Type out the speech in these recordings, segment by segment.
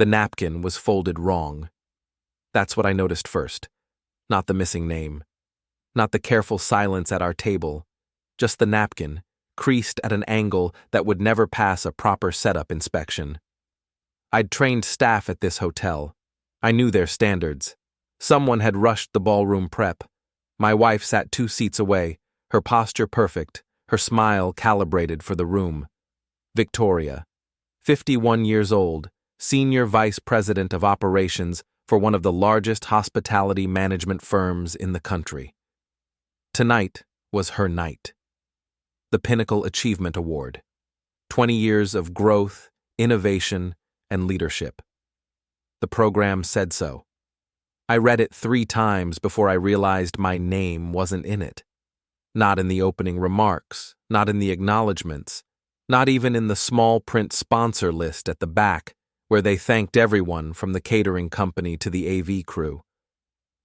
The napkin was folded wrong. That's what I noticed first. Not the missing name. Not the careful silence at our table. Just the napkin, creased at an angle that would never pass a proper setup inspection. I'd trained staff at this hotel. I knew their standards. Someone had rushed the ballroom prep. My wife sat 2 seats away, her posture perfect, her smile calibrated for the room. Victoria, 51 years old, Senior Vice President of Operations for one of the largest hospitality management firms in the country. Tonight was her night. The Pinnacle Achievement Award. 20 years of growth, innovation, and leadership. The program said so. I read it 3 times before I realized my name wasn't in it. Not in the opening remarks, not in the acknowledgments, not even in the small print sponsor list at the back, where they thanked everyone from the catering company to the AV crew.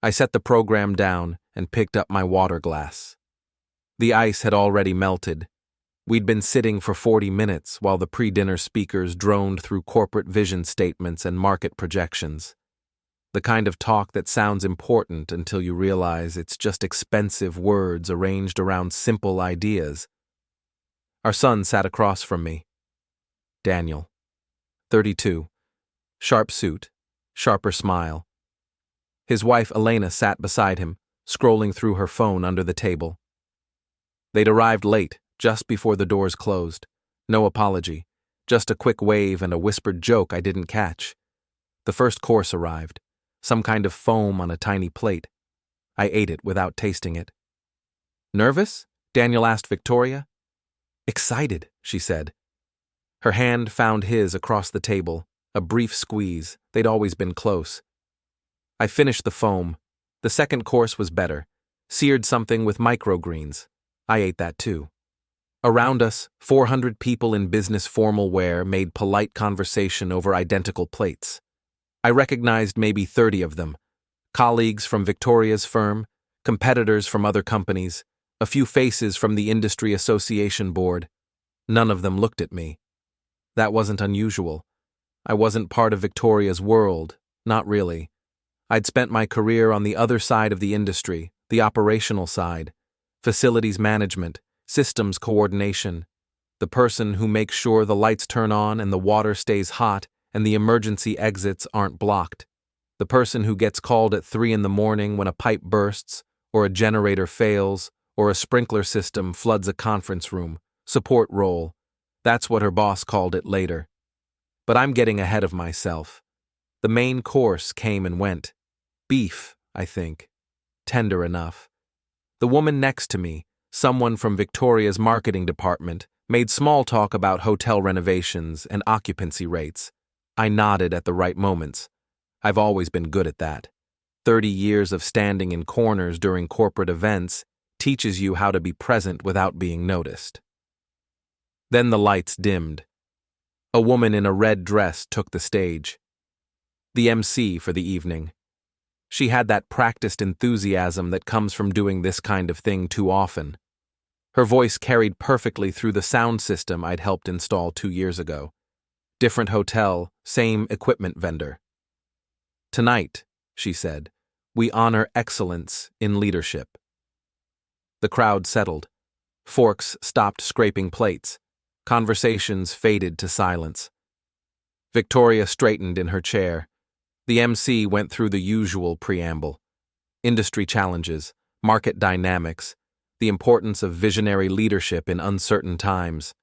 I set the program down and picked up my water glass. The ice had already melted. We'd been sitting for 40 minutes while the pre-dinner speakers droned through corporate vision statements and market projections. The kind of talk that sounds important until you realize it's just expensive words arranged around simple ideas. Our son sat across from me. Daniel, 32, sharp suit, sharper smile. His wife Elena sat beside him, scrolling through her phone under the table. They'd arrived late, just before the doors closed. No apology, just a quick wave and a whispered joke I didn't catch. The first course arrived, some kind of foam on a tiny plate. I ate it without tasting it. Nervous? Daniel asked Victoria. Excited, she said. Her hand found his across the table, a brief squeeze. They'd always been close. I finished the foam. The second course was better. Seared something with microgreens. I ate that too. Around us, 400 people in business formal wear made polite conversation over identical plates. I recognized maybe 30 of them. Colleagues from Victoria's firm, competitors from other companies, a few faces from the Industry Association Board. None of them looked at me. That wasn't unusual. I wasn't part of Victoria's world, not really. I'd spent my career on the other side of the industry, the operational side, facilities management, systems coordination, the person who makes sure the lights turn on and the water stays hot and the emergency exits aren't blocked, the person who gets called at 3 a.m. when a pipe bursts, or a generator fails, or a sprinkler system floods a conference room, support role. That's what her boss called it later. But I'm getting ahead of myself. The main course came and went. Beef, I think. Tender enough. The woman next to me, someone from Victoria's marketing department, made small talk about hotel renovations and occupancy rates. I nodded at the right moments. I've always been good at that. 30 years of standing in corners during corporate events teaches you how to be present without being noticed. Then the lights dimmed. A woman in a red dress took the stage. The MC for the evening. She had that practiced enthusiasm that comes from doing this kind of thing too often. Her voice carried perfectly through the sound system I'd helped install 2 years ago. Different hotel, same equipment vendor. Tonight, she said, we honor excellence in leadership. The crowd settled. Forks stopped scraping plates. Conversations faded to silence. Victoria straightened in her chair. The MC went through the usual preamble. Industry challenges, market dynamics, the importance of visionary leadership in uncertain times.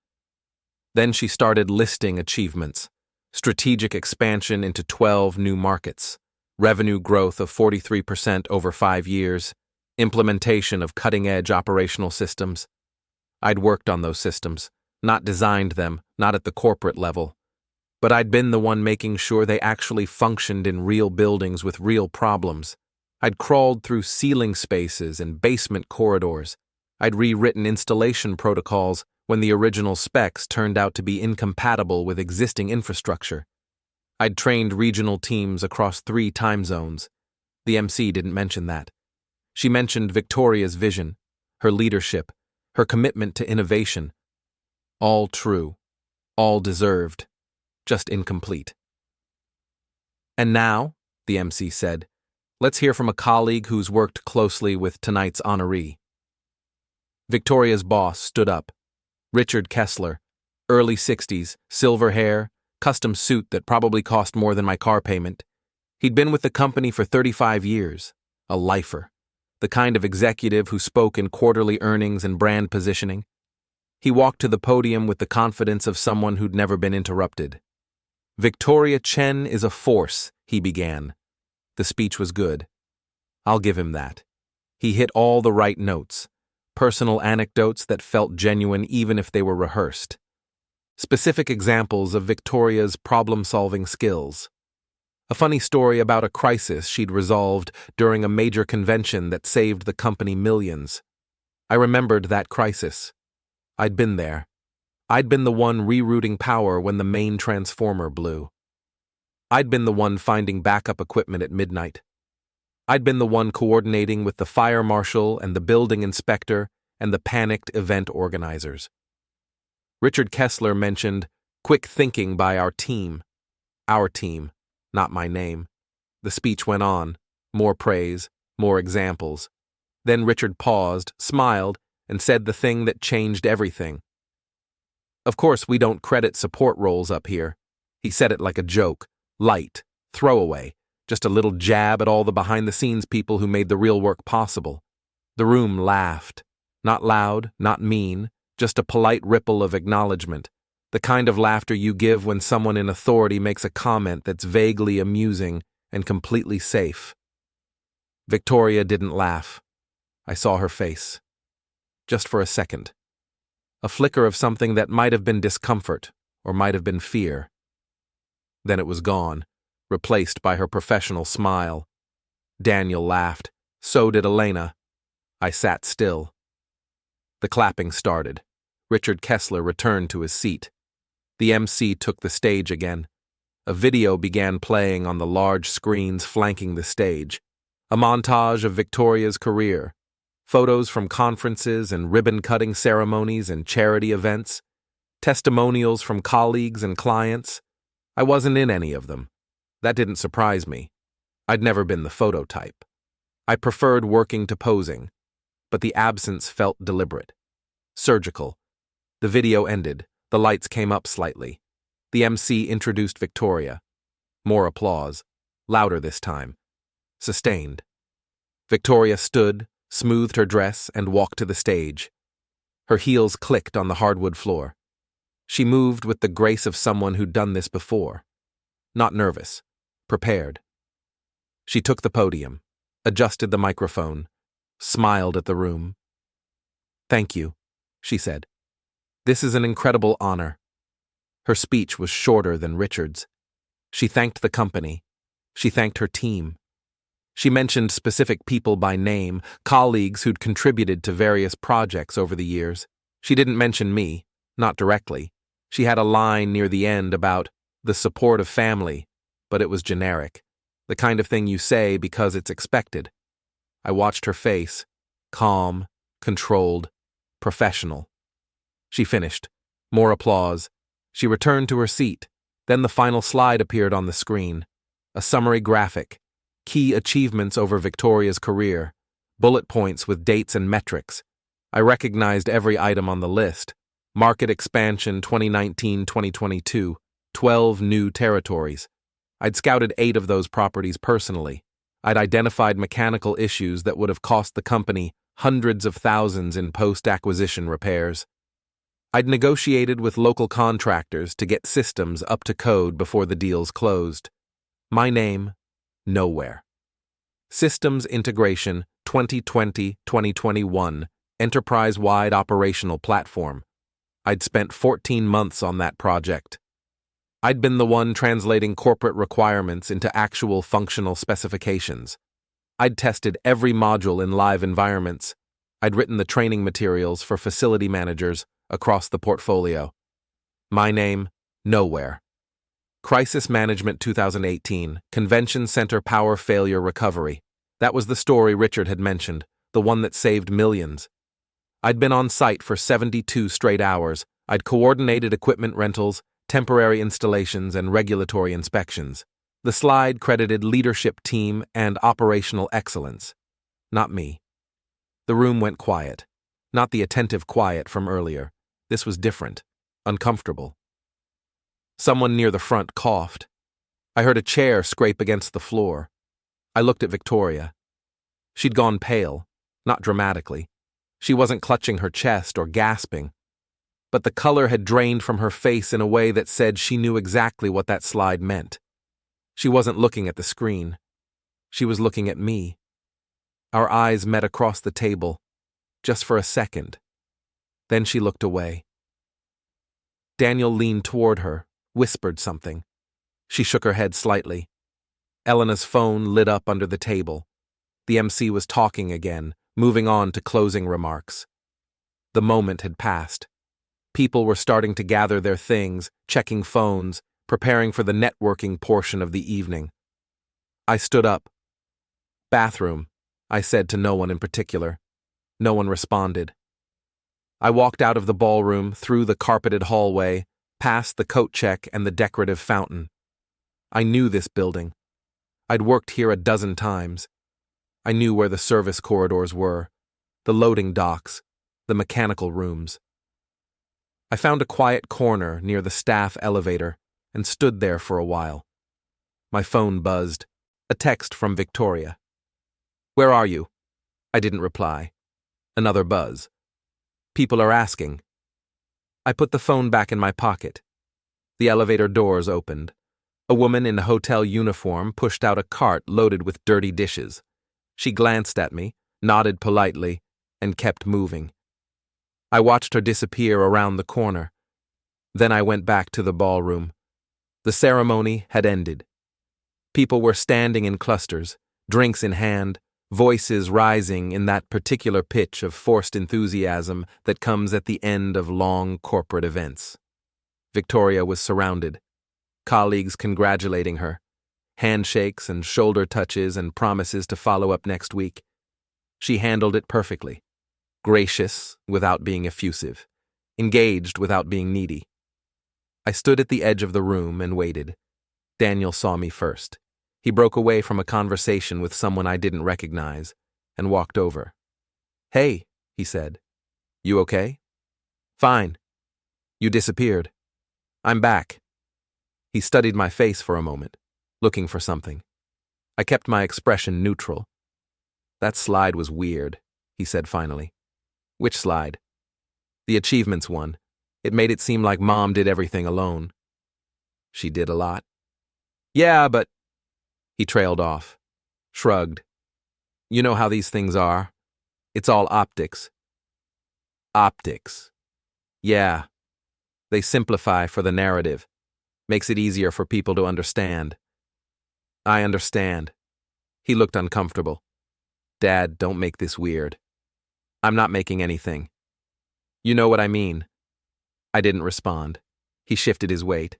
Then she started listing achievements. Strategic expansion into 12 new markets. Revenue growth of 43% over 5 years. Implementation of cutting-edge operational systems. I'd worked on those systems, not designed them, not at the corporate level. But I'd been the one making sure they actually functioned in real buildings with real problems. I'd crawled through ceiling spaces and basement corridors. I'd rewritten installation protocols when the original specs turned out to be incompatible with existing infrastructure. I'd trained regional teams across 3 time zones. The MC didn't mention that. She mentioned Victoria's vision, her leadership, her commitment to innovation. All true, all deserved, just incomplete. And now, the MC said, let's hear from a colleague who's worked closely with tonight's honoree. Victoria's boss stood up. Richard Kessler, early 60s, silver hair, custom suit that probably cost more than my car payment. He'd been with the company for 35 years, a lifer, the kind of executive who spoke in quarterly earnings and brand positioning. He walked to the podium with the confidence of someone who'd never been interrupted. Victoria Chen is a force, he began. The speech was good. I'll give him that. He hit all the right notes, personal anecdotes that felt genuine even if they were rehearsed. Specific examples of Victoria's problem-solving skills. A funny story about a crisis she'd resolved during a major convention that saved the company millions. I remembered that crisis. I'd been there. I'd been the one rerouting power when the main transformer blew. I'd been the one finding backup equipment at midnight. I'd been the one coordinating with the fire marshal and the building inspector and the panicked event organizers. Richard Kessler mentioned quick thinking by our team. Our team, not my name. The speech went on, more praise, more examples. Then Richard paused, smiled, and said the thing that changed everything. Of course, we don't credit support roles up here. He said it like a joke, light, throwaway, just a little jab at all the behind-the-scenes people who made the real work possible. The room laughed. Not loud, not mean, just a polite ripple of acknowledgment, the kind of laughter you give when someone in authority makes a comment that's vaguely amusing and completely safe. Victoria didn't laugh. I saw her face. Just for a second. A flicker of something that might have been discomfort or might have been fear. Then it was gone, replaced by her professional smile. Daniel laughed. So did Elena. I sat still. The clapping started. Richard Kessler returned to his seat. The MC took the stage again. A video began playing on the large screens flanking the stage. A montage of Victoria's career. Photos from conferences and ribbon-cutting ceremonies and charity events. Testimonials from colleagues and clients. I wasn't in any of them. That didn't surprise me. I'd never been the photo type. I preferred working to posing, but the absence felt deliberate. Surgical. The video ended. The lights came up slightly. The MC introduced Victoria. More applause. Louder this time. Sustained. Victoria stood, smoothed her dress, and walked to the stage. Her heels clicked on the hardwood floor. She moved with the grace of someone who'd done this before. Not nervous. Prepared. She took the podium, adjusted the microphone, smiled at the room. Thank you, she said. This is an incredible honor. Her speech was shorter than Richard's. She thanked the company. She thanked her team. She mentioned specific people by name, colleagues who'd contributed to various projects over the years. She didn't mention me, not directly. She had a line near the end about the support of family, but it was generic, the kind of thing you say because it's expected. I watched her face, calm, controlled, professional. She finished. More applause. She returned to her seat. Then the final slide appeared on the screen. A summary graphic. Key achievements over Victoria's career. Bullet points with dates and metrics. I recognized every item on the list. Market expansion 2019-2022. 12 new territories. I'd scouted 8 of those properties personally. I'd identified mechanical issues that would have cost the company hundreds of thousands in post-acquisition repairs. I'd negotiated with local contractors to get systems up to code before the deals closed. My name, nowhere. Systems Integration 2020-2021, enterprise-wide operational platform. I'd spent 14 months on that project. I'd been the one translating corporate requirements into actual functional specifications. I'd tested every module in live environments. I'd written the training materials for facility managers across the portfolio. My name, nowhere. Crisis Management 2018, Convention Center Power Failure Recovery. That was the story Richard had mentioned, the one that saved millions. I'd been on site for 72 straight hours. I'd coordinated equipment rentals, temporary installations, and regulatory inspections. The slide credited leadership team and operational excellence. Not me. The room went quiet. Not the attentive quiet from earlier. This was different. Uncomfortable. Someone near the front coughed. I heard a chair scrape against the floor. I looked at Victoria. She'd gone pale, not dramatically. She wasn't clutching her chest or gasping. But the color had drained from her face in a way that said she knew exactly what that slide meant. She wasn't looking at the screen. She was looking at me. Our eyes met across the table, just for a second. Then she looked away. Daniel leaned toward her, whispered something. She shook her head slightly. Elena's phone lit up under the table. The MC was talking again, moving on to closing remarks. The moment had passed. People were starting to gather their things, checking phones, preparing for the networking portion of the evening. I stood up. "Bathroom," I said to no one in particular. No one responded. I walked out of the ballroom, through the carpeted hallway, past the coat check and the decorative fountain. I knew this building. I'd worked here a dozen times. I knew where the service corridors were, the loading docks, the mechanical rooms. I found a quiet corner near the staff elevator and stood there for a while. My phone buzzed. A text from Victoria. "Where are you?" I didn't reply. Another buzz. "People are asking." I put the phone back in my pocket. The elevator doors opened. A woman in a hotel uniform pushed out a cart loaded with dirty dishes. She glanced at me, nodded politely, and kept moving. I watched her disappear around the corner. Then I went back to the ballroom. The ceremony had ended. People were standing in clusters, drinks in hand, voices rising in that particular pitch of forced enthusiasm that comes at the end of long corporate events. Victoria was surrounded, colleagues congratulating her, handshakes and shoulder touches and promises to follow up next week. She handled it perfectly, gracious without being effusive, engaged without being needy. I stood at the edge of the room and waited. Daniel saw me first. He broke away from a conversation with someone I didn't recognize and walked over. "Hey," he said. "You okay?" "Fine. You disappeared." "I'm back." He studied my face for a moment, looking for something. I kept my expression neutral. "That slide was weird," he said finally. "Which slide?" "The achievements one. It made it seem like Mom did everything alone." "She did a lot." "Yeah, but..." He trailed off, shrugged. "You know how these things are. It's all optics." "Optics. Yeah. They simplify for the narrative. Makes it easier for people to understand." "I understand." He looked uncomfortable. "Dad, don't make this weird." "I'm not making anything." "You know what I mean." I didn't respond. He shifted his weight.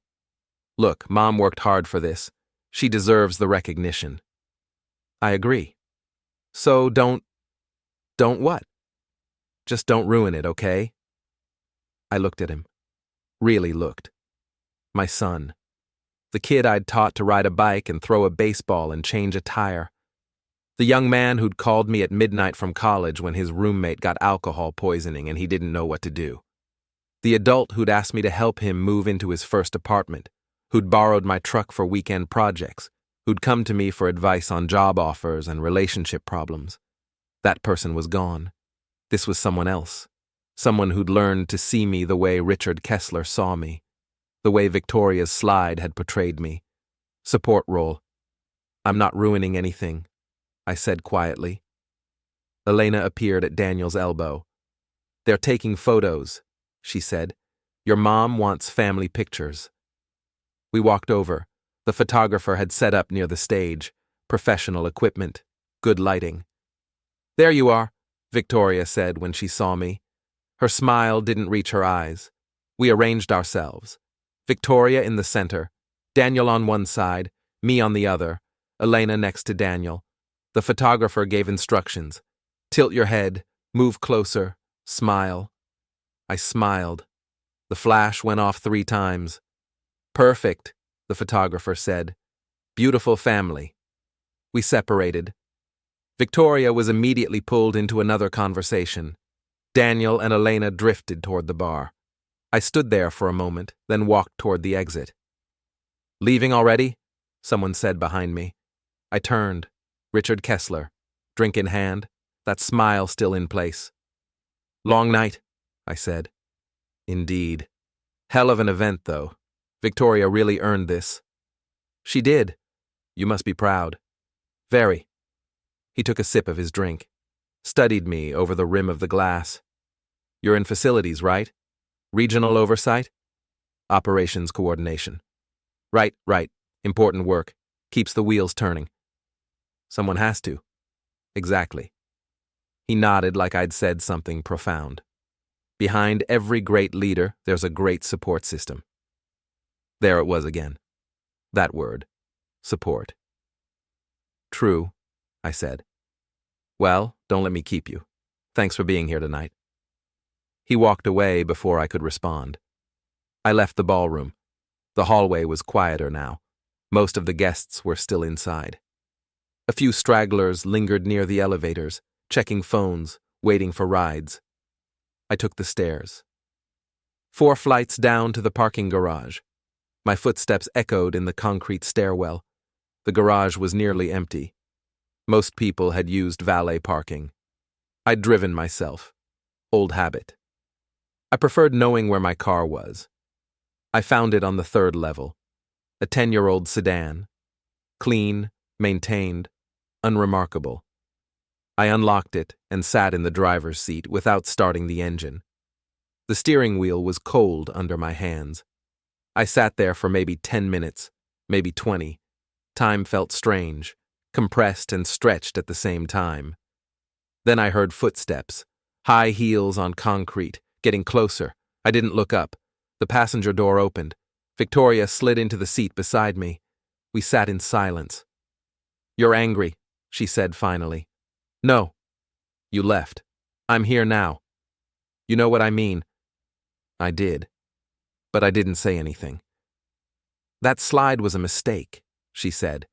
"Look, Mom worked hard for this. She deserves the recognition." "I agree." "So don't what?" "Just don't ruin it, okay?" I looked at him. Really looked. My son. The kid I'd taught to ride a bike and throw a baseball and change a tire. The young man who'd called me at midnight from college when his roommate got alcohol poisoning and he didn't know what to do. The adult who'd asked me to help him move into his first apartment, who'd borrowed my truck for weekend projects, who'd come to me for advice on job offers and relationship problems. That person was gone. This was someone else. Someone who'd learned to see me the way Richard Kessler saw me, the way Victoria's slide had portrayed me. Support role. "I'm not ruining anything," I said quietly. Elena appeared at Daniel's elbow. "They're taking photos," she said. "Your mom wants family pictures." We walked over. The photographer had set up near the stage. Professional equipment. Good lighting. "There you are," Victoria said when she saw me. Her smile didn't reach her eyes. We arranged ourselves. Victoria in the center, Daniel on one side, me on the other, Elena next to Daniel. The photographer gave instructions. "Tilt your head, move closer, smile." I smiled. The flash went off 3 times. "Perfect," the photographer said. Beautiful family. We separated. Victoria was immediately pulled into another conversation. Daniel and Elena drifted toward the bar. I stood there for a moment, then walked toward the exit. Leaving already? Someone said behind me. I turned. Richard Kessler, drink in hand, that smile still in place. Long night, I said. Indeed. Hell of an event, though. Victoria really earned this. She did. You must be proud. Very. He took a sip of his drink, studied me over the rim of the glass. You're in facilities, right? Regional oversight? Operations coordination. Right. Important work. Keeps the wheels turning. Someone has to. Exactly. He nodded like I'd said something profound. Behind every great leader, there's a great support system. There it was again. That word. Support. True, I said. Well, don't let me keep you. Thanks for being here tonight. He walked away before I could respond. I left the ballroom. The hallway was quieter now. Most of the guests were still inside. A few stragglers lingered near the elevators, checking phones, waiting for rides. I took the stairs. 4 flights down to the parking garage. My footsteps echoed in the concrete stairwell. The garage was nearly empty. Most people had used valet parking. I'd driven myself. Old habit. I preferred knowing where my car was. I found it on the 3rd level. A 10-year-old sedan. Clean, maintained, unremarkable. I unlocked it and sat in the driver's seat without starting the engine. The steering wheel was cold under my hands. I sat there for maybe 10 minutes, maybe 20. Time felt strange, compressed and stretched at the same time. Then I heard footsteps, high heels on concrete, getting closer. I didn't look up. The passenger door opened. Victoria slid into the seat beside me. We sat in silence. You're angry, she said finally. No. You left. I'm here now. You know what I mean. I did. But I didn't say anything. That slide was a mistake, she said.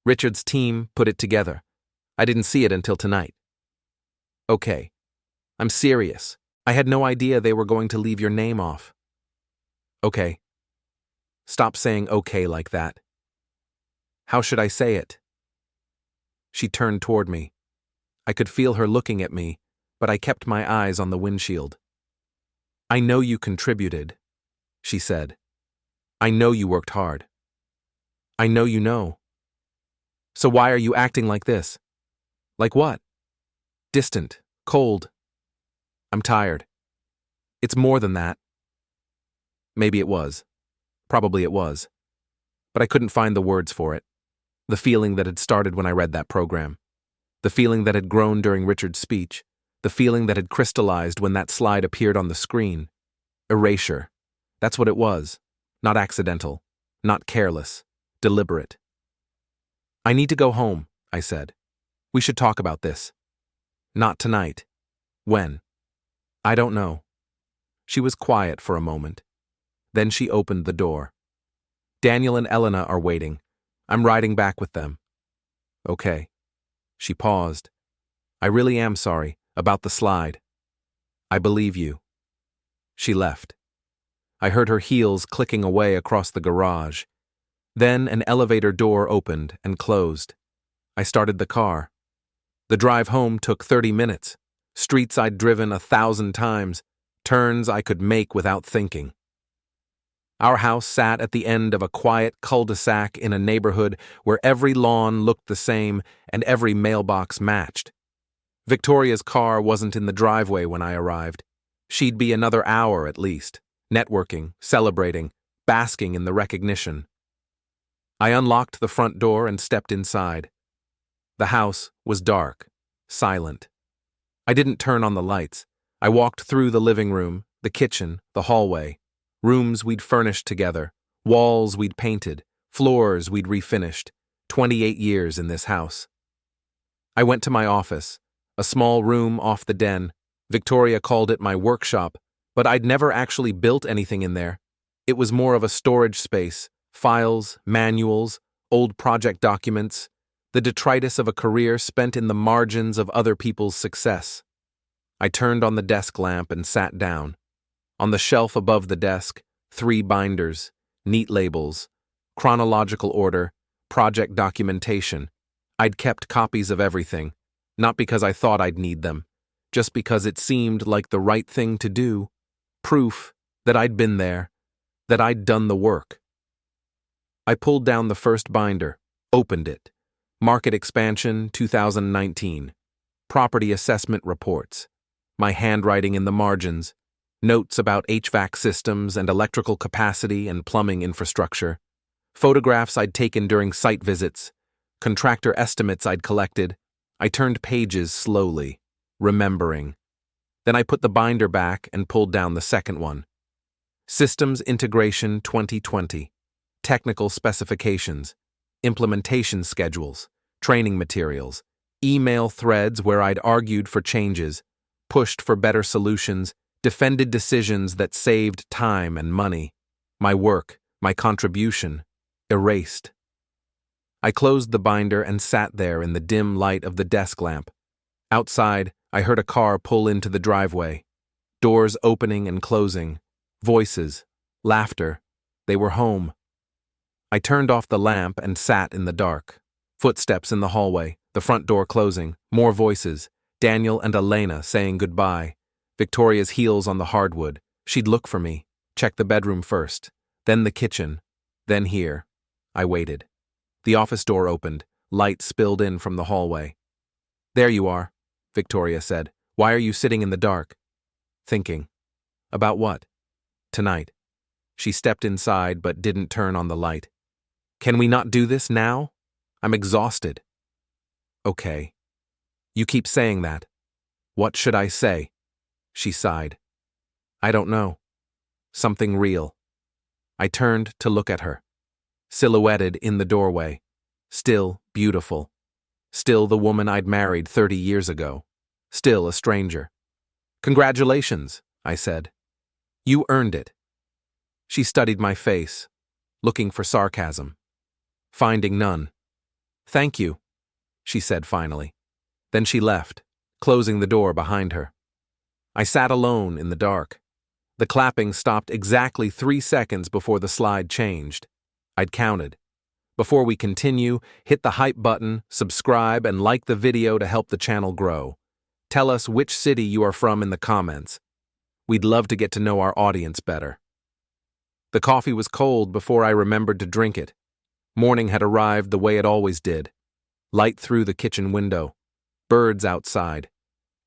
Richard's team put it together. I didn't see it until tonight. Okay. I'm serious. I had no idea they were going to leave your name off. Okay. Stop saying okay like that. How should I say it? She turned toward me. I could feel her looking at me, but I kept my eyes on the windshield. I know you contributed, she said. I know you worked hard. I know you know. So why are you acting like this? Like what? Distant, cold. I'm tired. It's more than that. Maybe it was. Probably it was. But I couldn't find the words for it. The feeling that had started when I read that program. The feeling that had grown during Richard's speech. The feeling that had crystallized when that slide appeared on the screen. Erasure. That's what it was. Not accidental. Not careless. Deliberate. I need to go home, I said. We should talk about this. Not tonight. When? I don't know. She was quiet for a moment. Then she opened the door. Daniel and Elena are waiting. I'm riding back with them. Okay. She paused. I really am sorry about the slide. I believe you. She left. I heard her heels clicking away across the garage. Then an elevator door opened and closed. I started the car. The drive home took 30 minutes. Streets I'd driven 1,000 times. Turns I could make without thinking. Our house sat at the end of a quiet cul-de-sac in a neighborhood where every lawn looked the same and every mailbox matched. Victoria's car wasn't in the driveway when I arrived. She'd be another hour at least, networking, celebrating, basking in the recognition. I unlocked the front door and stepped inside. The house was dark, silent. I didn't turn on the lights. I walked through the living room, the kitchen, the hallway. Rooms we'd furnished together, walls we'd painted, floors we'd refinished, 28 years in this house. I went to my office, a small room off the den. Victoria called it my workshop, but I'd never actually built anything in there. It was more of a storage space, files, manuals, old project documents, the detritus of a career spent in the margins of other people's success. I turned on the desk lamp and sat down. On the shelf above the desk, 3 binders, neat labels, chronological order, project documentation. I'd kept copies of everything, not because I thought I'd need them, just because it seemed like the right thing to do, proof that I'd been there, that I'd done the work. I pulled down the first binder, opened it. Market Expansion 2019. Property Assessment Reports. My handwriting in the margins. Notes about HVAC systems and electrical capacity and plumbing infrastructure. Photographs I'd taken during site visits. Contractor estimates I'd collected. I turned pages slowly, remembering. Then I put the binder back and pulled down the second one. Systems Integration 2020. Technical specifications. Implementation schedules. Training materials. Email threads where I'd argued for changes, pushed for better solutions, defended decisions that saved time and money. My work, my contribution, erased. I closed the binder and sat there in the dim light of the desk lamp. Outside, I heard a car pull into the driveway. Doors opening and closing. Voices. Laughter. They were home. I turned off the lamp and sat in the dark. Footsteps in the hallway, the front door closing, more voices. Daniel and Elena saying goodbye. Victoria's heels on the hardwood. She'd look for me, check the bedroom first, then the kitchen, then here. I waited. The office door opened, light spilled in from the hallway. There you are, Victoria said. Why are you sitting in the dark? Thinking. About what? Tonight. She stepped inside but didn't turn on the light. Can we not do this now? I'm exhausted. Okay. You keep saying that. What should I say? She sighed. I don't know. Something real. I turned to look at her. Silhouetted in the doorway. Still beautiful. Still the woman I'd married 30 years ago. Still a stranger. Congratulations, I said. You earned it. She studied my face, looking for sarcasm. Finding none. Thank you, she said finally. Then she left, closing the door behind her. I sat alone in the dark. The clapping stopped exactly 3 seconds before the slide changed. I'd counted. Before we continue, hit the hype button, subscribe, and like the video to help the channel grow. Tell us which city you are from in the comments. We'd love to get to know our audience better. The coffee was cold before I remembered to drink it. Morning had arrived the way it always did. Light through the kitchen window. Birds outside.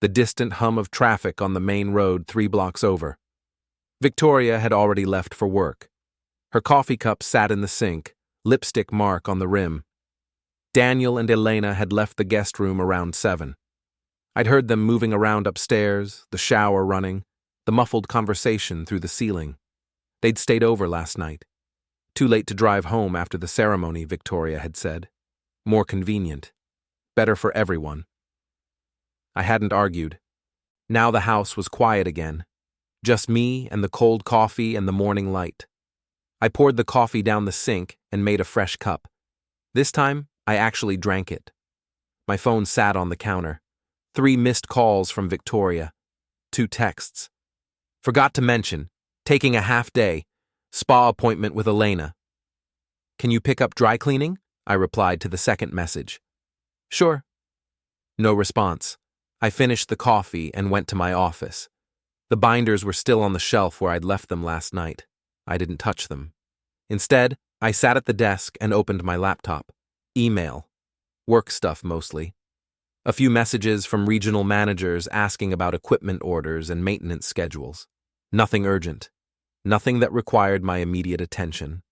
The distant hum of traffic on the main road 3 blocks over. Victoria had already left for work. Her coffee cup sat in the sink, lipstick mark on the rim. Daniel and Elena had left the guest room around 7. I'd heard them moving around upstairs, the shower running, the muffled conversation through the ceiling. They'd stayed over last night. Too late to drive home after the ceremony, Victoria had said. More convenient. Better for everyone. I hadn't argued. Now the house was quiet again. Just me and the cold coffee and the morning light. I poured the coffee down the sink and made a fresh cup. This time, I actually drank it. My phone sat on the counter. 3 missed calls from Victoria. 2 texts. Forgot to mention, taking a half day, spa appointment with Elena. Can you pick up dry cleaning? I replied to the second message. Sure. No response. I finished the coffee and went to my office. The binders were still on the shelf where I'd left them last night. I didn't touch them. Instead, I sat at the desk and opened my laptop. Email. Work stuff mostly. A few messages from regional managers asking about equipment orders and maintenance schedules. Nothing urgent. Nothing that required my immediate attention.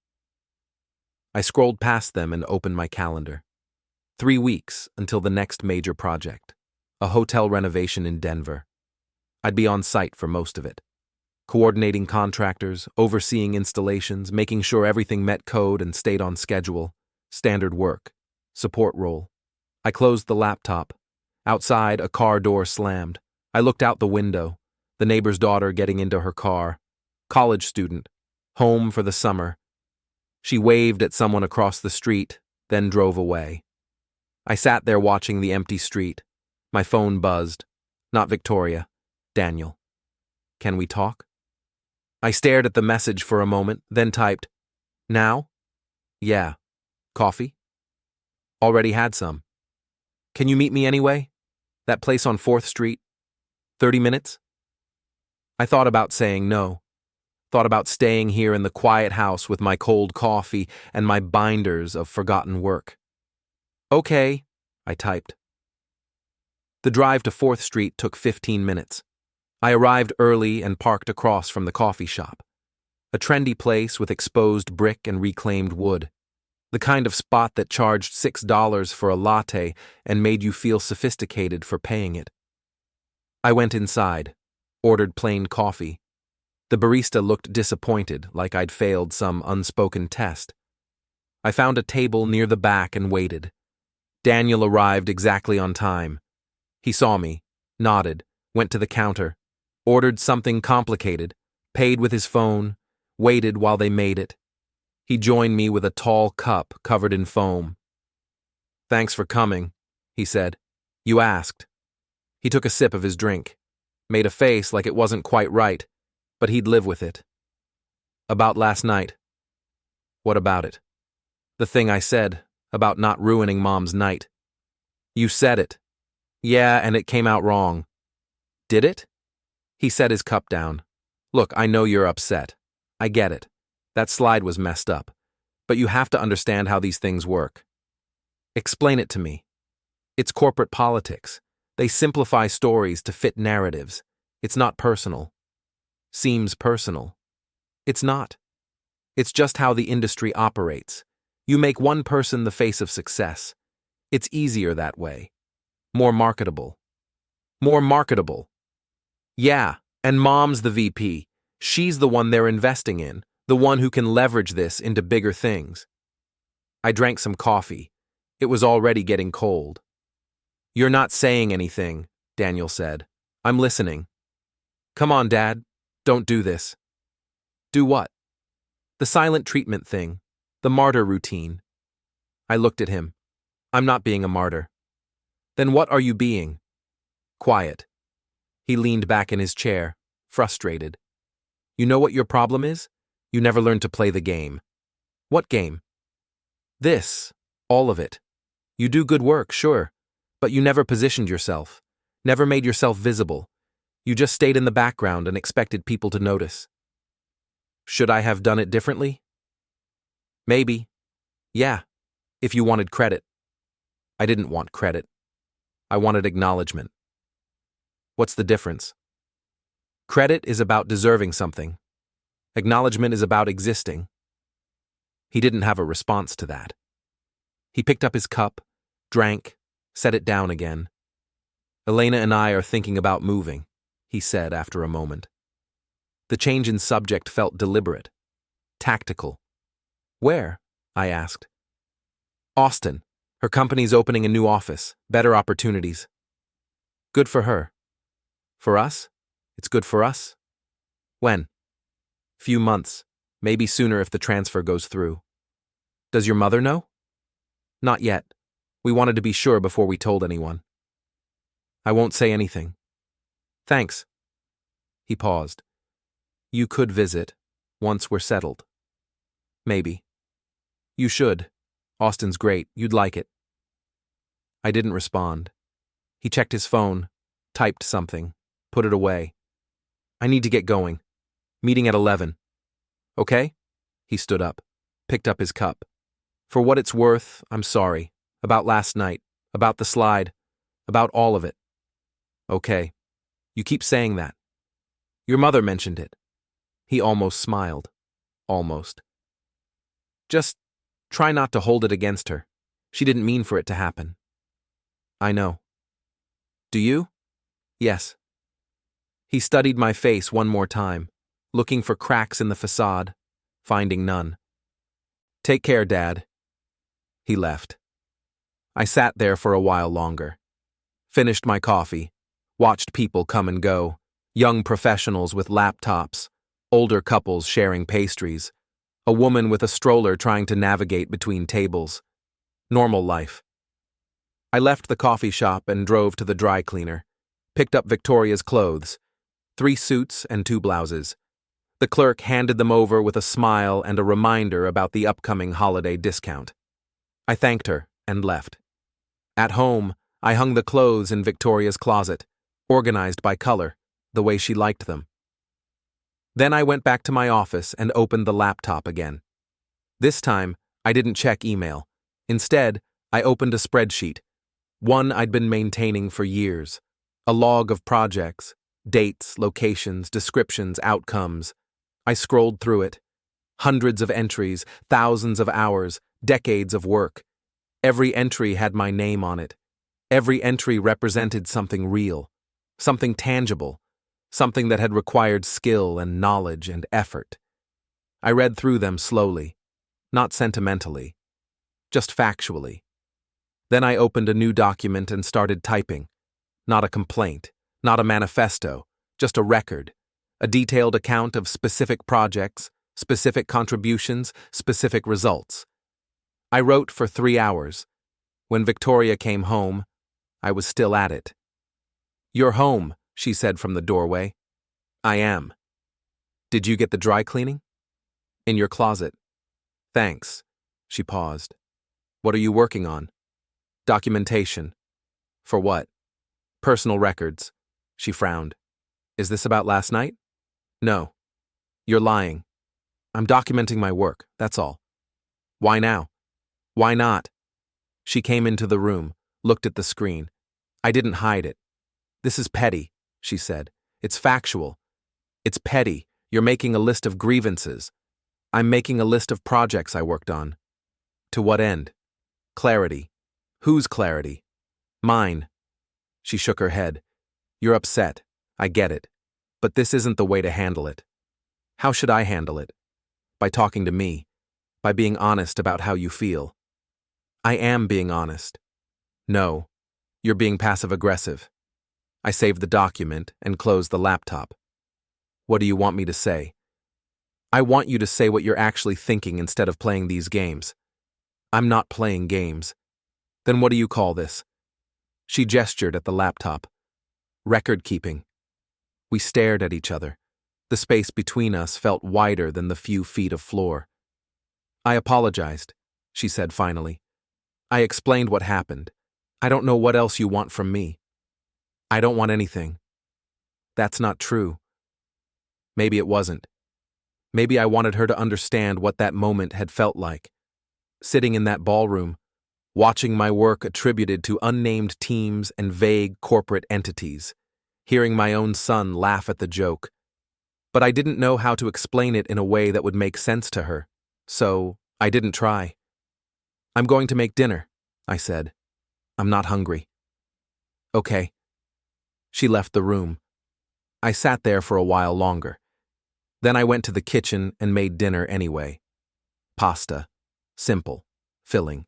I scrolled past them and opened my calendar. 3 weeks until the next major project. A hotel renovation in Denver. I'd be on site for most of it. Coordinating contractors, overseeing installations, making sure everything met code and stayed on schedule. Standard work. Support role. I closed the laptop. Outside, a car door slammed. I looked out the window. The neighbor's daughter getting into her car. College student. Home for the summer. She waved at someone across the street, then drove away. I sat there watching the empty street. My phone buzzed. Not Victoria. Daniel. Can we talk? I stared at the message for a moment, then typed, Now? Yeah. Coffee? Already had some. Can you meet me anyway? That place on 4th Street? 30 minutes? I thought about saying no. Thought about staying here in the quiet house with my cold coffee and my binders of forgotten work. Okay, I typed. The drive to 4th Street took 15 minutes. I arrived early and parked across from the coffee shop. A trendy place with exposed brick and reclaimed wood. The kind of spot that charged $6 for a latte and made you feel sophisticated for paying it. I went inside, ordered plain coffee. The barista looked disappointed, like I'd failed some unspoken test. I found a table near the back and waited. Daniel arrived exactly on time. He saw me, nodded, went to the counter, ordered something complicated, paid with his phone, waited while they made it. He joined me with a tall cup covered in foam. Thanks for coming, he said. You asked. He took a sip of his drink, made a face like it wasn't quite right, but he'd live with it. About last night. What about it? The thing I said about not ruining Mom's night. You said it. Yeah, and it came out wrong. Did it? He set his cup down. Look, I know you're upset. I get it. That slide was messed up. But you have to understand how these things work. Explain it to me. It's corporate politics. They simplify stories to fit narratives. It's not personal. Seems personal. It's not. It's just how the industry operates. You make one person the face of success. It's easier that way. More marketable. More marketable. Yeah, and Mom's the VP. She's the one they're investing in, the one who can leverage this into bigger things. I drank some coffee. It was already getting cold. You're not saying anything, Daniel said. I'm listening. Come on, Dad. Don't do this. Do what? The silent treatment thing. The martyr routine. I looked at him. I'm not being a martyr. Then what are you being? Quiet. He leaned back in his chair, frustrated. You know what your problem is? You never learned to play the game. What game? This. All of it. You do good work, sure, but you never positioned yourself, never made yourself visible. You just stayed in the background and expected people to notice. Should I have done it differently? Maybe. Yeah, if you wanted credit. I didn't want credit. I wanted acknowledgement. What's the difference? Credit is about deserving something. Acknowledgement is about existing. He didn't have a response to that. He picked up his cup, drank, set it down again. Elena and I are thinking about moving, he said after a moment. The change in subject felt deliberate, tactical. Where? I asked. Austin. Her company's opening a new office, better opportunities. Good for her. For us? It's good for us? When? Few months, maybe sooner if the transfer goes through. Does your mother know? Not yet. We wanted to be sure before we told anyone. I won't say anything. Thanks. He paused. You could visit, once we're settled. Maybe. You should. Austin's great, you'd like it. I didn't respond. He checked his phone, typed something, put it away. I need to get going. Meeting at 11. Okay? He stood up, picked up his cup. For what it's worth, I'm sorry. About last night, about the slide, about all of it. Okay. You keep saying that. Your mother mentioned it. He almost smiled. Almost. Just try not to hold it against her. She didn't mean for it to happen. I know. Do you? Yes. He studied my face one more time, looking for cracks in the facade, finding none. Take care, Dad. He left. I sat there for a while longer. Finished my coffee, watched people come and go, young professionals with laptops, older couples sharing pastries, a woman with a stroller trying to navigate between tables. Normal life. I left the coffee shop and drove to the dry cleaner. Picked up Victoria's clothes, 3 suits and 2 blouses. The clerk handed them over with a smile and a reminder about the upcoming holiday discount. I thanked her and left. At home, I hung the clothes in Victoria's closet, organized by color, the way she liked them. Then I went back to my office and opened the laptop again. This time, I didn't check email. Instead, I opened a spreadsheet, one I'd been maintaining for years, a log of projects, dates, locations, descriptions, outcomes. I scrolled through it. Hundreds of entries, thousands of hours, decades of work. Every entry had my name on it. Every entry represented something real, something tangible, something that had required skill and knowledge and effort. I read through them slowly, not sentimentally, just factually. Then I opened a new document and started typing. Not a complaint, not a manifesto, just a record, a detailed account of specific projects, specific contributions, specific results. I wrote for 3 hours. When Victoria came home, I was still at it. "You're home," she said from the doorway. "I am." "Did you get the dry cleaning?" "In your closet." "Thanks." She paused. "What are you working on?" "Documentation." "For what?" "Personal records." She frowned. "Is this about last night?" "No." "You're lying." "I'm documenting my work, that's all." "Why now?" "Why not?" She came into the room, looked at the screen. I didn't hide it. "This is petty," she said. "It's factual. It's petty. You're making a list of grievances. I'm making a list of projects I worked on." "To what end?" "Clarity." "Whose clarity?" "Mine." She shook her head. "You're upset. I get it. But this isn't the way to handle it." "How should I handle it?" "By talking to me. By being honest about how you feel." "I am being honest." "No. You're being passive-aggressive." I saved the document and closed the laptop. "What do you want me to say?" "I want you to say what you're actually thinking instead of playing these games." "I'm not playing games." "Then what do you call this?" She gestured at the laptop. "Record keeping." We stared at each other. The space between us felt wider than the few feet of floor. "I apologized," she said finally. "I explained what happened. I don't know what else you want from me." "I don't want anything." "That's not true." Maybe it wasn't. Maybe I wanted her to understand what that moment had felt like. Sitting in that ballroom, watching my work attributed to unnamed teams and vague corporate entities, hearing my own son laugh at the joke. But I didn't know how to explain it in a way that would make sense to her, so I didn't try. "I'm going to make dinner," I said. "I'm not hungry." "Okay." She left the room. I sat there for a while longer. Then I went to the kitchen and made dinner anyway. Pasta. Simple. Filling.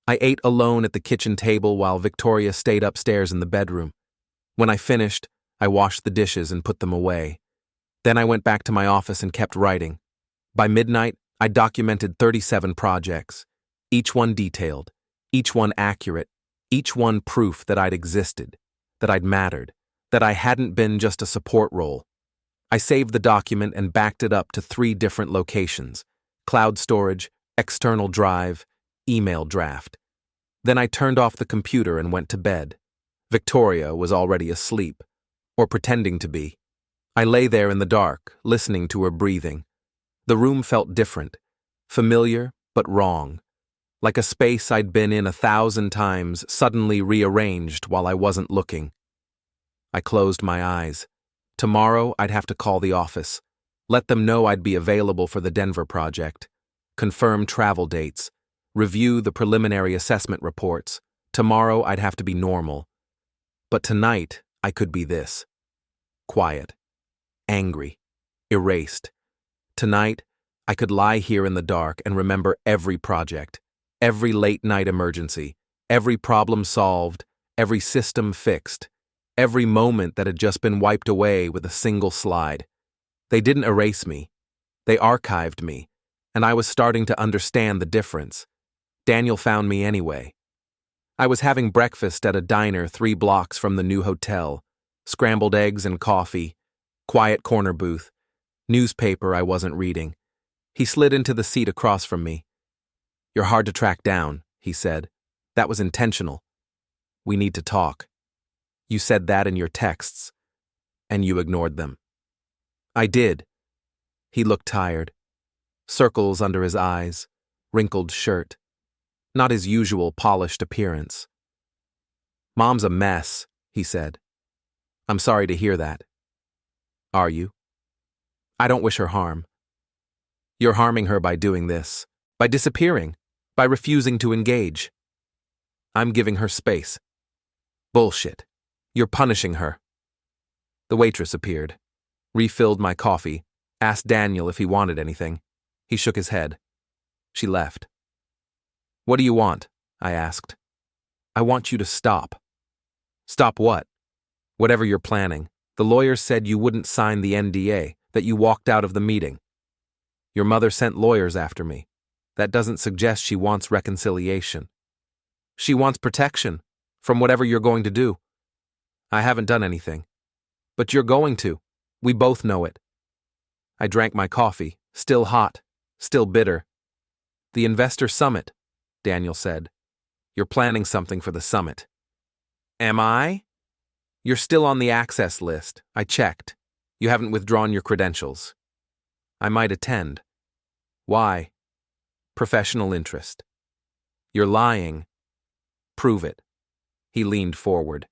I ate alone at the kitchen table while Victoria stayed upstairs in the bedroom. When I finished, I washed the dishes and put them away. Then I went back to my office and kept writing. By midnight, I documented 37 projects, each one detailed, each one accurate, each one proof that I'd existed, that I'd mattered, that I hadn't been just a support role. I saved the document and backed it up to 3 different locations: cloud storage, external drive, email draft. Then I turned off the computer and went to bed. Victoria was already asleep, or pretending to be. I lay there in the dark, listening to her breathing. The room felt different, familiar but wrong, like a space I'd been in 1,000 times suddenly rearranged while I wasn't looking. I closed my eyes. Tomorrow I'd have to call the office, let them know I'd be available for the Denver project, confirm travel dates, review the preliminary assessment reports. Tomorrow I'd have to be normal. But tonight I could be this: quiet, angry, erased. Tonight I could lie here in the dark and remember every project, every late-night emergency, every problem solved, every system fixed, every moment that had just been wiped away with a single slide. They didn't erase me. They archived me, and I was starting to understand the difference. Daniel found me anyway. I was having breakfast at a diner 3 blocks from the new hotel. Scrambled eggs and coffee, quiet corner booth, newspaper I wasn't reading. He slid into the seat across from me. "You're hard to track down," he said. "That was intentional. We need to talk. You said that in your texts, and you ignored them." "I did." He looked tired. Circles under his eyes, wrinkled shirt. Not his usual polished appearance. "Mom's a mess," he said. "I'm sorry to hear that." "Are you?" "I don't wish her harm." "You're harming her by doing this, by disappearing, by refusing to engage." "I'm giving her space." "Bullshit. You're punishing her." The waitress appeared, refilled my coffee, asked Daniel if he wanted anything. He shook his head. She left. "What do you want?" I asked. "I want you to stop." "Stop what?" "Whatever you're planning. The lawyers said you wouldn't sign the NDA, that you walked out of the meeting. Your mother sent lawyers after me. That doesn't suggest she wants reconciliation. She wants protection from whatever you're going to do. I haven't done anything. But you're going to. We both know it." I drank my coffee, still hot, still bitter. "The investor summit," Daniel said. "You're planning something for the summit." "Am I?" "You're still on the access list. I checked. You haven't withdrawn your credentials." "I might attend." "Why?" "Professional interest." "You're lying." "Prove it." He leaned forward.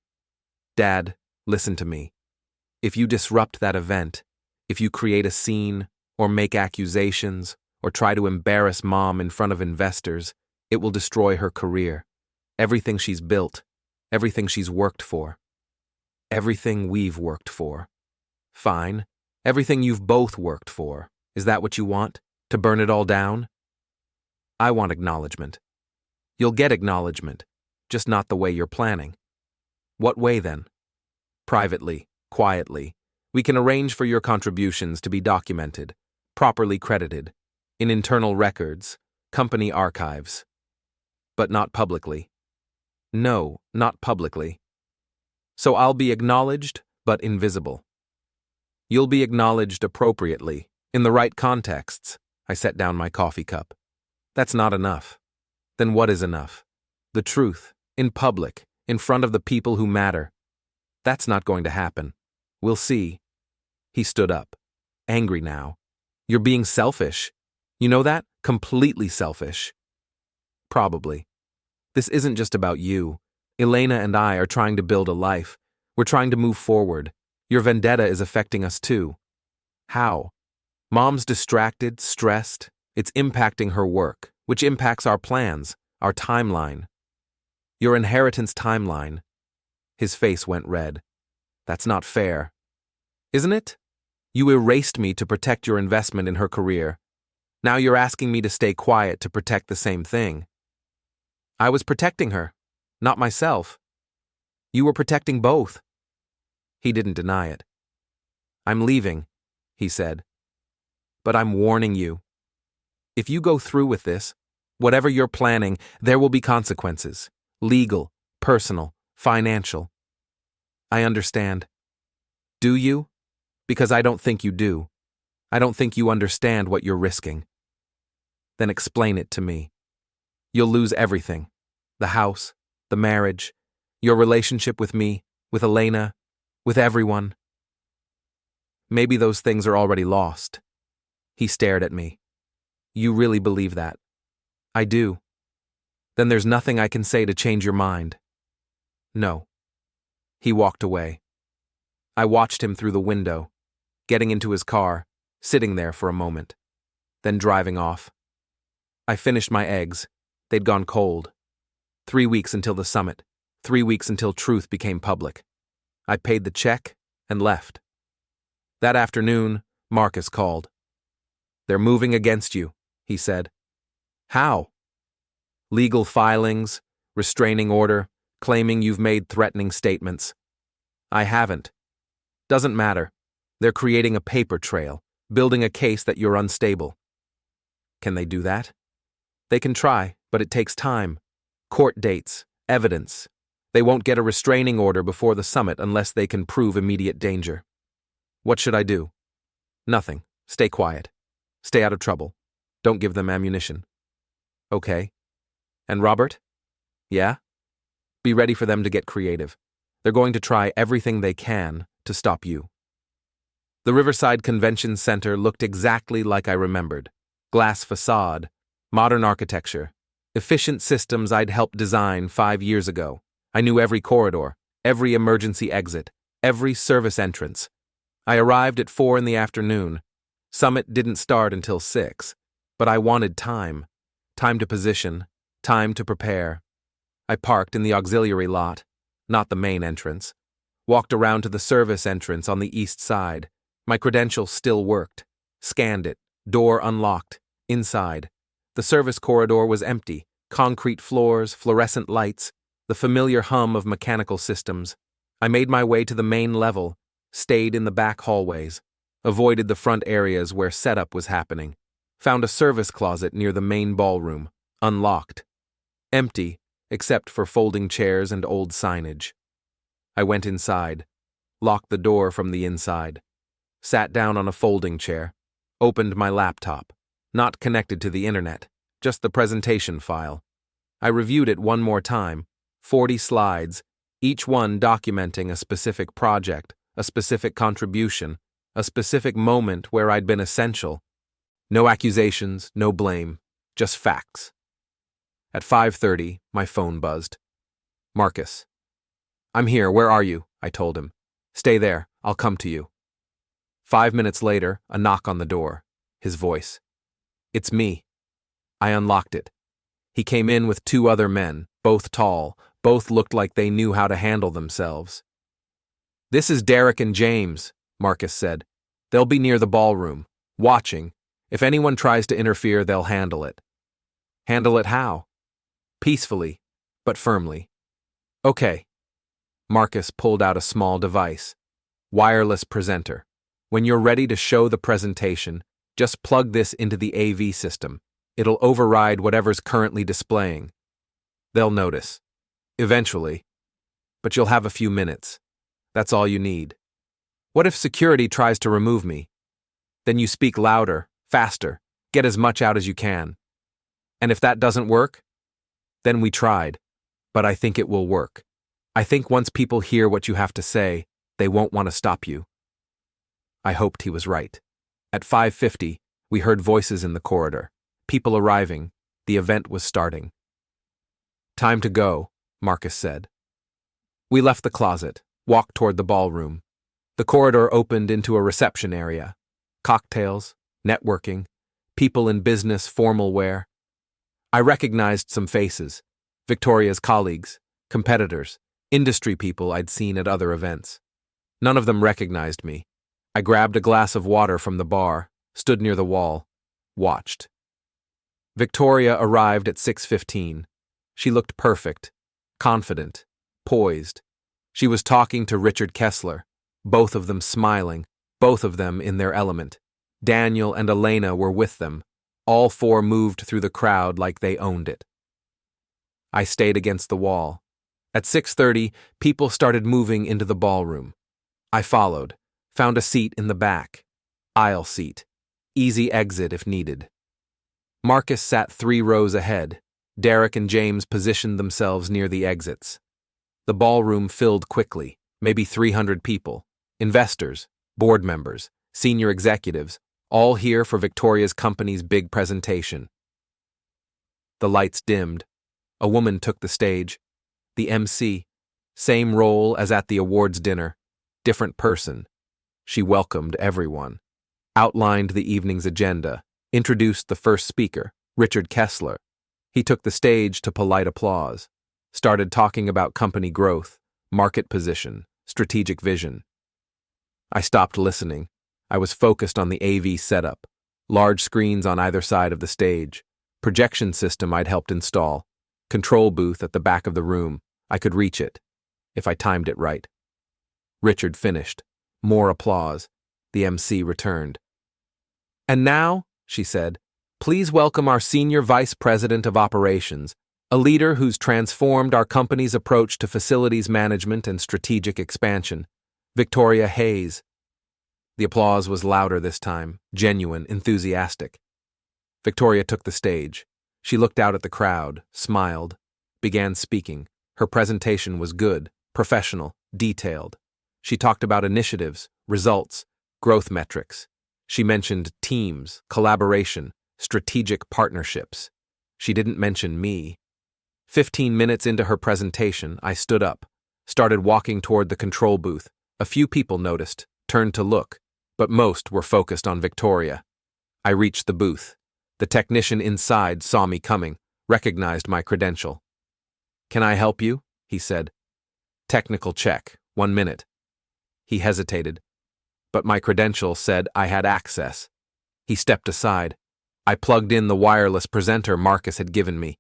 "Dad, listen to me. If you disrupt that event, if you create a scene, or make accusations, or try to embarrass Mom in front of investors, it will destroy her career. Everything she's built, everything she's worked for. Everything we've worked for. Fine. Everything you've both worked for. Is that what you want? To burn it all down?" "I want acknowledgement." "You'll get acknowledgement, just not the way you're planning." "What way then?" "Privately, quietly. We can arrange for your contributions to be documented, properly credited, in internal records, company archives. But not publicly." "No, not publicly." "So I'll be acknowledged, but invisible." "You'll be acknowledged appropriately, in the right contexts." I set down my coffee cup. "That's not enough." "Then what is enough?" "The truth, in public, in front of the people who matter." "That's not going to happen." "We'll see." He stood up, angry now. "You're being selfish. You know that? Completely selfish." "Probably. This isn't just about you. Elena and I are trying to build a life. We're trying to move forward. Your vendetta is affecting us too." "How?" "Mom's distracted, stressed. It's impacting her work, which impacts our plans, our timeline. Your inheritance timeline." His face went red. "That's not fair." "Isn't it? You erased me to protect your investment in her career. Now you're asking me to stay quiet to protect the same thing." "I was protecting her, not myself." "You were protecting both." He didn't deny it. "I'm leaving," he said. "But I'm warning you. If you go through with this, whatever you're planning, there will be consequences. Legal, personal, financial." "I understand." "Do you? Because I don't think you do. I don't think you understand what you're risking." "Then explain it to me." "You'll lose everything. The house, the marriage, your relationship with me, with Elena, with everyone." "Maybe those things are already lost." He stared at me. "You really believe that?" "I do." "Then there's nothing I can say to change your mind." "No." He walked away. I watched him through the window, getting into his car, sitting there for a moment, then driving off. I finished my eggs. They'd gone cold. 3 weeks until the summit. 3 weeks until truth became public. I paid the check and left. That afternoon, Marcus called. "They're moving against you," he said. "How?" "Legal filings, restraining order, claiming you've made threatening statements." "I haven't." "Doesn't matter. They're creating a paper trail, building a case that you're unstable." "Can they do that?" "They can try, But it takes time. Court dates, evidence. They won't get a restraining order before the summit unless they can prove immediate danger. What should I do? Nothing. Stay quiet. Stay out of trouble. Don't give them ammunition. Okay. And Robert? Yeah? Be ready for them to get creative. They're going to try everything they can to stop you. The Riverside Convention Center looked exactly like I remembered. Glass facade, modern architecture, efficient systems I'd helped design 5 years ago. I knew every corridor, every emergency exit, every service entrance. I arrived at 4 in the afternoon. Summit didn't start until 6, but I wanted time. Time to position, time to prepare. I parked in the auxiliary lot, not the main entrance. Walked around to the service entrance on the east side. My credentials still worked. Scanned it. Door unlocked. Inside. The service corridor was empty. Concrete floors, fluorescent lights, the familiar hum of mechanical systems. I made my way to the main level, stayed in the back hallways, avoided the front areas where setup was happening, found a service closet near the main ballroom, unlocked. Empty, except for folding chairs and old signage. I went inside, locked the door from the inside, sat down on a folding chair, opened my laptop, not connected to the internet, just the presentation file. I reviewed it one more time, 40 slides, each one documenting a specific project, a specific contribution, a specific moment where I'd been essential. No accusations, no blame, just facts. At 5:30, my phone buzzed. Marcus. I'm here, where are you? I told him. Stay there, I'll come to you. 5 minutes later, a knock on the door. His voice. It's me. I unlocked it. He came in with 2 other men, both tall, both looked like they knew how to handle themselves. This is Derek and James, Marcus said. They'll be near the ballroom, watching. If anyone tries to interfere, they'll handle it. Handle it how? Peacefully, but firmly. Okay. Marcus pulled out a small device. Wireless presenter. When you're ready to show the presentation, just plug this into the AV system. It'll override whatever's currently displaying. They'll notice. Eventually. But you'll have a few minutes. That's all you need. What if security tries to remove me? Then you speak louder, faster, get as much out as you can. And if that doesn't work? Then we tried. But I think it will work. I think once people hear what you have to say, they won't want to stop you. I hoped he was right. At 5:50, we heard voices in the corridor. People arriving. The event was starting. Time to go, Marcus said. We left the closet, walked toward the ballroom. The corridor opened into a reception area. Cocktails, networking, people in business formal wear. I recognized some faces. Victoria's colleagues, competitors, industry people I'd seen at other events. None of them recognized me. I grabbed a glass of water from the bar, stood near the wall, watched. Victoria arrived at 6:15. She looked perfect, confident, poised. She was talking to Richard Kessler, both of them smiling, both of them in their element. Daniel and Elena were with them. All 4 moved through the crowd like they owned it. I stayed against the wall. At 6:30, people started moving into the ballroom. I followed, found a seat in the back. Aisle seat. Easy exit if needed. Marcus sat 3 rows ahead. Derek and James positioned themselves near the exits. The ballroom filled quickly, maybe 300 people. Investors, board members, senior executives, all here for Victoria's company's big presentation. The lights dimmed. A woman took the stage. The MC, same role as at the awards dinner, different person. She welcomed everyone, outlined the evening's agenda, introduced the first speaker, Richard Kessler. He took the stage to polite applause, started talking about company growth, market position, strategic vision. I stopped listening. I was focused on the AV setup, large screens on either side of the stage, projection system I'd helped install, control booth at the back of the room. I could reach it, if I timed it right. Richard finished. More applause. The MC returned. And now, she said, Please welcome our Senior Vice President of Operations, a leader who's transformed our company's approach to facilities management and strategic expansion, Victoria Hayes. The applause was louder this time, genuine, enthusiastic. Victoria took the stage. She looked out at the crowd, smiled, began speaking. Her presentation was good, professional, detailed. She talked about initiatives, results, growth metrics. She mentioned teams, collaboration, strategic partnerships. She didn't mention me. 15 minutes into her presentation, I stood up, started walking toward the control booth. A few people noticed, turned to look, but most were focused on Victoria. I reached the booth. The technician inside saw me coming, recognized my credential. "Can I help you?" he said. "Technical check, 1 minute." He hesitated, but my credential said I had access. He stepped aside. I plugged in the wireless presenter Marcus had given me.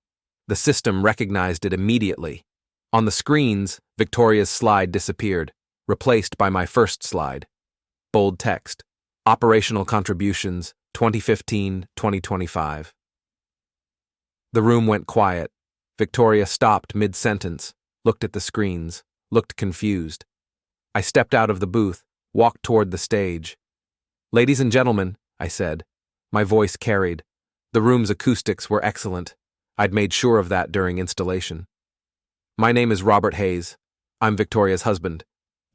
The system recognized it immediately. On the screens, Victoria's slide disappeared, replaced by my first slide. Bold text: Operational Contributions 2015-2025. The room went quiet. Victoria stopped mid-sentence, looked at the screens, looked confused. I stepped out of the booth, walked toward the stage. "Ladies and gentlemen," I said. My voice carried. The room's acoustics were excellent. I'd made sure of that during installation. "My name is Robert Hayes. I'm Victoria's husband,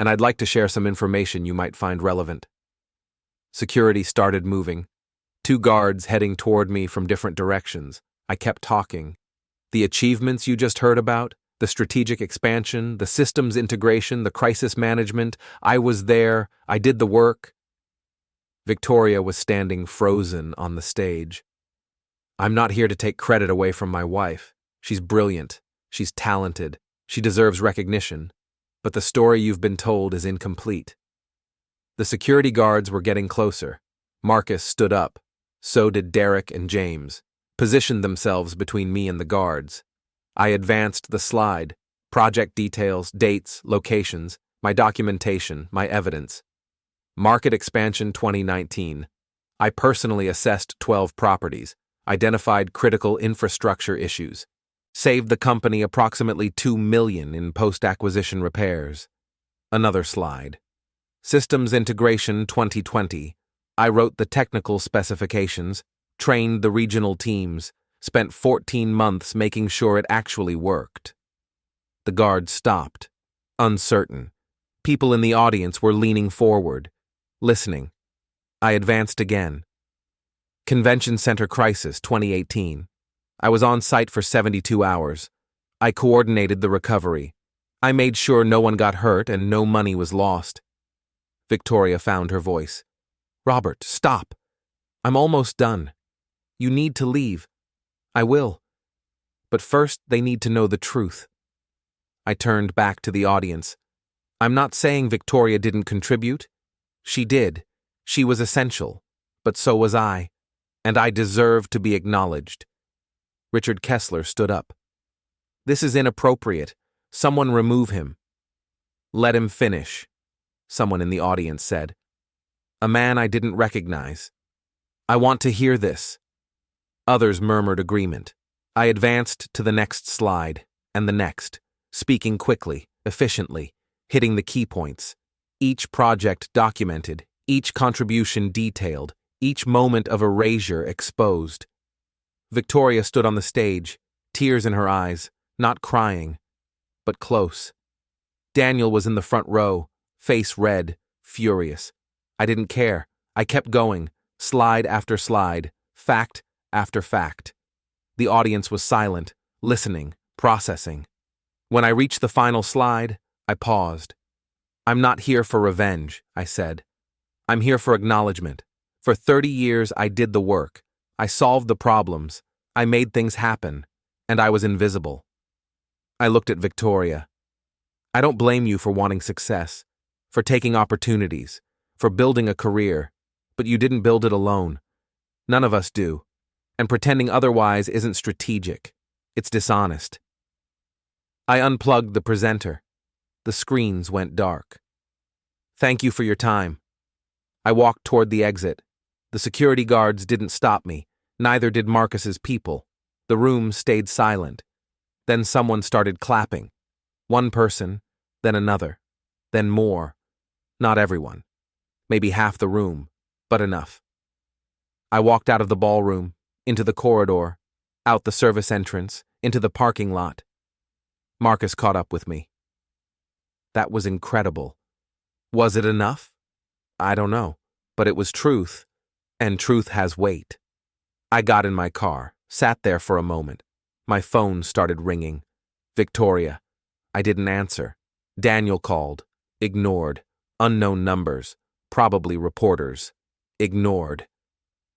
and I'd like to share some information you might find relevant." Security started moving. 2 guards heading toward me from different directions. I kept talking. "The achievements you just heard about, the strategic expansion, the systems integration, the crisis management, I was there, I did the work." Victoria was standing frozen on the stage. "I'm not here to take credit away from my wife. She's brilliant. She's talented. She deserves recognition. But the story you've been told is incomplete." The security guards were getting closer. Marcus stood up. So did Derek and James, positioned themselves between me and the guards. I advanced the slide: project details, dates, locations, my documentation, my evidence. Market expansion 2019. I personally assessed 12 properties, identified critical infrastructure issues, saved the company approximately $2 million in post-acquisition repairs. Another slide. Systems integration 2020. I wrote the technical specifications, trained the regional teams, spent 14 months making sure it actually worked. The guards stopped, uncertain. People in the audience were leaning forward, listening. I advanced again. Convention Center Crisis 2018. I was on site for 72 hours. I coordinated the recovery. I made sure no one got hurt and no money was lost. Victoria found her voice. "Robert, stop. I'm almost done. You need to leave." "I will. But first they need to know the truth." I turned back to the audience. "I'm not saying Victoria didn't contribute. She did. She was essential. But so was I. And I deserve to be acknowledged." Richard Kessler stood up. "This is inappropriate. Someone remove him." "Let him finish," someone in the audience said. A man I didn't recognize. "I want to hear this." Others murmured agreement. I advanced to the next slide, and the next, speaking quickly, efficiently, hitting the key points. Each project documented, each contribution detailed, each moment of erasure exposed. Victoria stood on the stage, tears in her eyes, not crying, but close. Daniel was in the front row, face red, furious. I didn't care. I kept going, slide after slide, fact after fact. The audience was silent, listening, processing. When I reached the final slide, I paused. "I'm not here for revenge," I said. "I'm here for acknowledgement. For 30 years, I did the work. I solved the problems. I made things happen. And I was invisible." I looked at Victoria. "I don't blame you for wanting success, for taking opportunities, for building a career, but you didn't build it alone. None of us do. And pretending otherwise isn't strategic. It's dishonest." I unplugged the presenter. The screens went dark. "Thank you for your time." I walked toward the exit. The security guards didn't stop me. Neither did Marcus's people. The room stayed silent. Then someone started clapping. One person, then another, then more. Not everyone. Maybe half the room, but enough. I walked out of the ballroom, into the corridor, out the service entrance, into the parking lot. Marcus caught up with me. That was incredible. Was it enough? I don't know, but it was truth, and truth has weight. I got in my car, sat there for a moment. My phone started ringing. Victoria. I didn't answer. Daniel called. Ignored. Unknown numbers. Probably reporters. Ignored.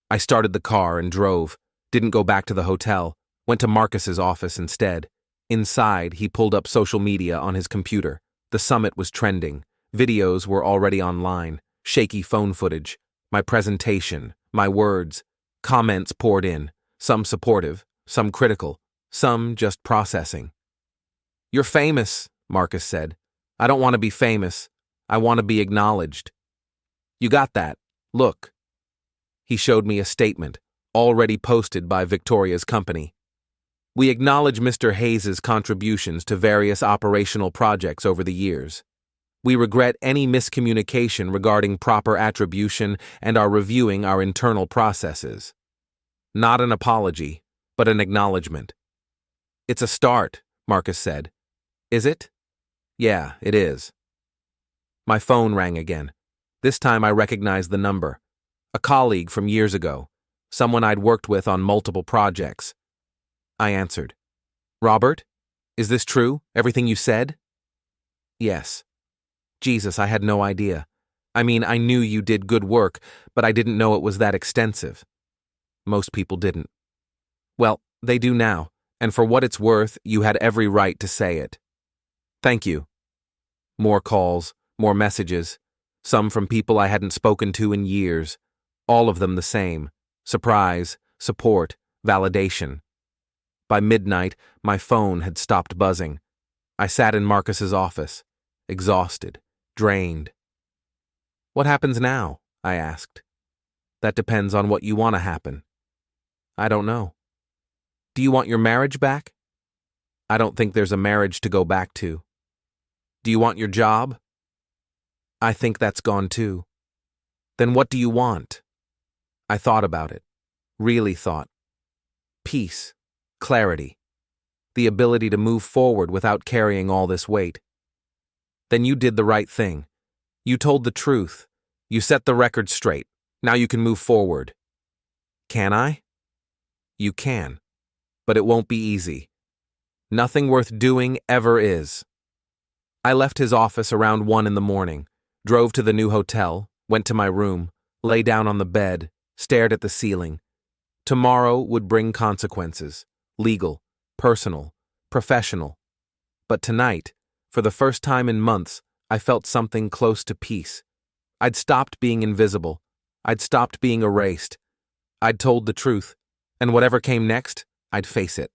I started the car and drove. Didn't go back to the hotel. Went to Marcus's office instead. Inside, he pulled up social media on his computer. The summit was trending. Videos were already online. Shaky phone footage. My presentation. My words. Comments poured in. Some supportive. Some critical. Some just processing. "You're famous," Marcus said. "I don't want to be famous. I want to be acknowledged." "You got that. Look." He showed me a statement, already posted by Victoria's company. "We acknowledge Mr. Hayes's contributions to various operational projects over the years. We regret any miscommunication regarding proper attribution and are reviewing our internal processes." Not an apology, but an acknowledgement. "It's a start," Marcus said. "Is it?" "Yeah, it is." My phone rang again. This time I recognized the number. A colleague from years ago, someone I'd worked with on multiple projects. I answered. "Robert? Is this true, everything you said?" "Yes." "Jesus, I had no idea. I mean, I knew you did good work, but I didn't know it was that extensive." "Most people didn't." "Well, they do now, and for what it's worth, you had every right to say it." "Thank you." More calls, more messages, some from people I hadn't spoken to in years, all of them the same: surprise, support, validation. By midnight, my phone had stopped buzzing. I sat in Marcus's office, exhausted, drained. "What happens now?" I asked. "That depends on what you want to happen." "I don't know." "Do you want your marriage back?" "I don't think there's a marriage to go back to." "Do you want your job?" "I think that's gone too." "Then what do you want?" I thought about it. Really thought. Peace. Clarity. The ability to move forward without carrying all this weight. "Then you did the right thing. You told the truth. You set the record straight. Now you can move forward." "Can I?" "You can. But it won't be easy. Nothing worth doing ever is." I left his office around 1 in the morning, drove to the new hotel, went to my room, lay down on the bed, stared at the ceiling. Tomorrow would bring consequences. Legal, personal, professional. But tonight, for the first time in months, I felt something close to peace. I'd stopped being invisible. I'd stopped being erased. I'd told the truth, and whatever came next, I'd face it.